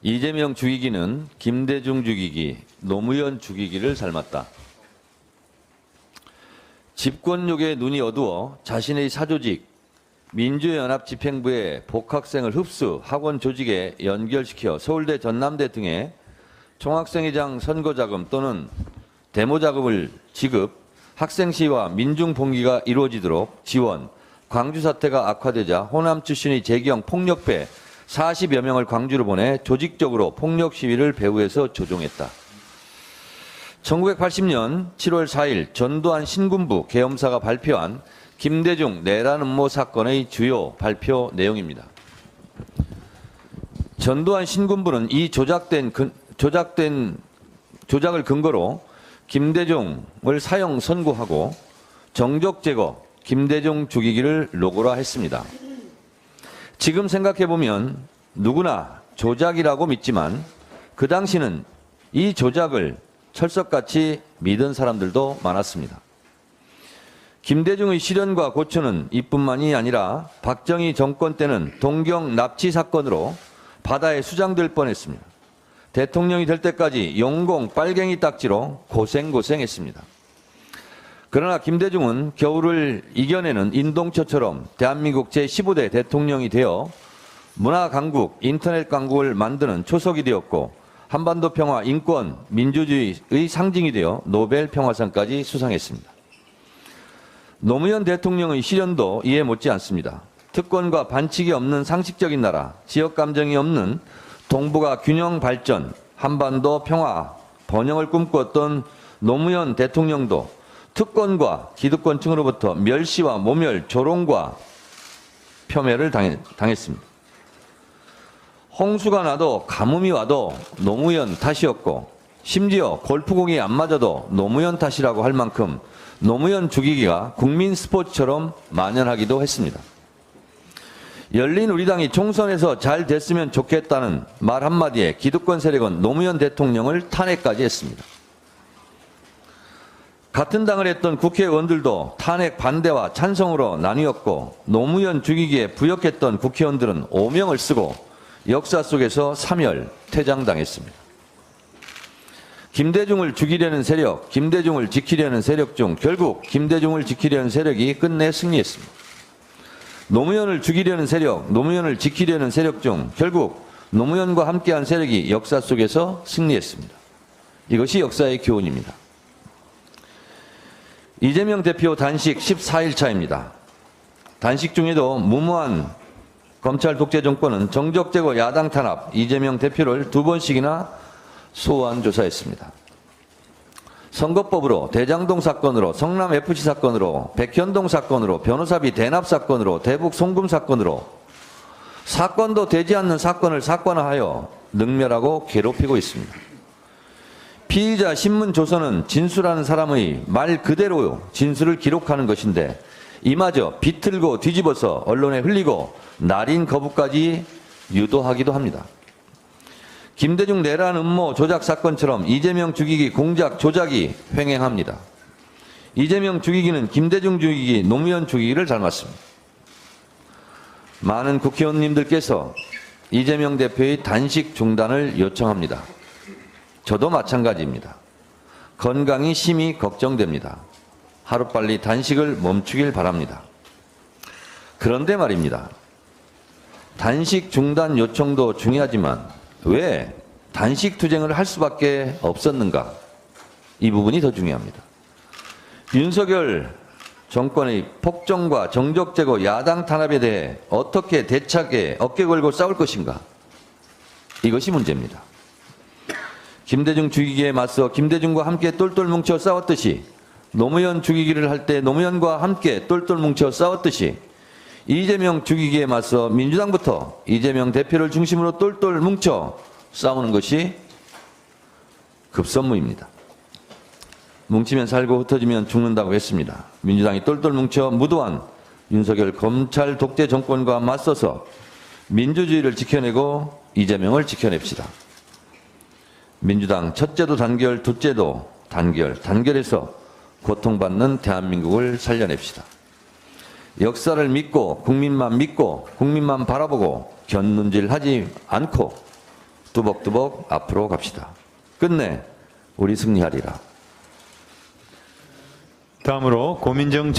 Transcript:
이재명 죽이기는 김대중 죽이기, 노무현 죽이기를 닮았다. 집권욕에 눈이 어두워 자신의 사조직, 민주연합집행부의 복학생을 흡수, 학원 조직에 연결시켜 서울대, 전남대 등의 총학생회장 선거자금 또는 데모자금을 지급, 학생시와 민중봉기가 이루어지도록 지원, 광주 사태가 악화되자 호남 출신의 재경 폭력배 40여 명을 광주로 보내 조직적으로 폭력 시위를 배후에서 조종했다. 1980년 7월 4일 전두환 신군부 계엄사가 발표한 김대중 내란 음모 사건의 주요 발표 내용입니다. 전두환 신군부는 이 조작을 근거로 김대중을 사형 선고하고 정적 제거, 김대중 죽이기를 노골화했습니다. 지금 생각해보면 누구나 조작이라고 믿지만 그 당시는 이 조작을 철석같이 믿은 사람들도 많았습니다. 김대중의 실현과 고초는 이뿐만이 아니라 박정희 정권 때는 동경 납치 사건으로 바다에 수장될 뻔했습니다. 대통령이 될 때까지 용공 빨갱이 딱지로 고생했습니다. 그러나 김대중은 겨울을 이겨내는 인동처처럼 대한민국 제15대 대통령이 되어 문화 강국, 인터넷 강국을 만드는 초석이 되었고 한반도 평화, 인권, 민주주의의 상징이 되어 노벨 평화상까지 수상했습니다. 노무현 대통령의 실현도 이에 못지않습니다. 특권과 반칙이 없는 상식적인 나라, 지역 감정이 없는 동북아 균형 발전, 한반도 평화, 번영을 꿈꾸었던 노무현 대통령도 특권과 기득권층으로부터 멸시와 모멸, 조롱과 폄훼를 당했습니다. 홍수가 나도 가뭄이 와도 노무현 탓이었고 심지어 골프공이 안 맞아도 노무현 탓이라고 할 만큼 노무현 죽이기가 국민 스포츠처럼 만연하기도 했습니다. 열린 우리당이 총선에서 잘 됐으면 좋겠다는 말 한마디에 기득권 세력은 노무현 대통령을 탄핵까지 했습니다. 같은 당을 했던 국회의원들도 탄핵 반대와 찬성으로 나뉘었고 노무현 죽이기에 부역했던 국회의원들은 오명을 쓰고 역사 속에서 사멸, 퇴장당했습니다. 김대중을 죽이려는 세력, 김대중을 지키려는 세력 중 결국 김대중을 지키려는 세력이 끝내 승리했습니다. 노무현을 죽이려는 세력, 노무현을 지키려는 세력 중 결국 노무현과 함께한 세력이 역사 속에서 승리했습니다. 이것이 역사의 교훈입니다. 이재명 대표 단식 14일 차입니다. 단식 중에도 무모한 검찰 독재 정권은 정적 제거, 야당 탄압, 이재명 대표를 2번씩이나 소환 조사했습니다. 선거법으로, 대장동 사건으로, 성남FC 사건으로, 백현동 사건으로, 변호사비 대납 사건으로, 대북 송금 사건으로 사건도 되지 않는 사건을 사건화하여 능멸하고 괴롭히고 있습니다. 피의자 신문조서는 진술하는 사람의 말 그대로 진술을 기록하는 것인데 이마저 비틀고 뒤집어서 언론에 흘리고 날인 거부까지 유도하기도 합니다. 김대중 내란 음모 조작 사건처럼 이재명 죽이기 공작 조작이 횡행합니다. 이재명 죽이기는 김대중 죽이기, 노무현 죽이기를 닮았습니다. 많은 국회의원님들께서 이재명 대표의 단식 중단을 요청합니다. 저도 마찬가지입니다. 건강이 심히 걱정됩니다. 하루빨리 단식을 멈추길 바랍니다. 그런데 말입니다. 단식 중단 요청도 중요하지만 왜 단식 투쟁을 할 수밖에 없었는가? 이 부분이 더 중요합니다. 윤석열 정권의 폭정과 정적 제거, 야당 탄압에 대해 어떻게 대차게 어깨 걸고 싸울 것인가? 이것이 문제입니다. 김대중 죽이기에 맞서 김대중과 함께 똘똘 뭉쳐 싸웠듯이 노무현 죽이기를 할 때 노무현과 함께 똘똘 뭉쳐 싸웠듯이 이재명 죽이기에 맞서 민주당부터 이재명 대표를 중심으로 똘똘 뭉쳐 싸우는 것이 급선무입니다. 뭉치면 살고 흩어지면 죽는다고 했습니다. 민주당이 똘똘 뭉쳐 무도한 윤석열 검찰 독재 정권과 맞서서 민주주의를 지켜내고 이재명을 지켜냅시다. 민주당 첫째도 단결, 둘째도 단결, 단결해서 고통받는 대한민국을 살려냅시다. 역사를 믿고 국민만 바라보고 견눈질하지 않고 뚜벅뚜벅 앞으로 갑시다. 끝내 우리 승리하리라. 다음으로 고민정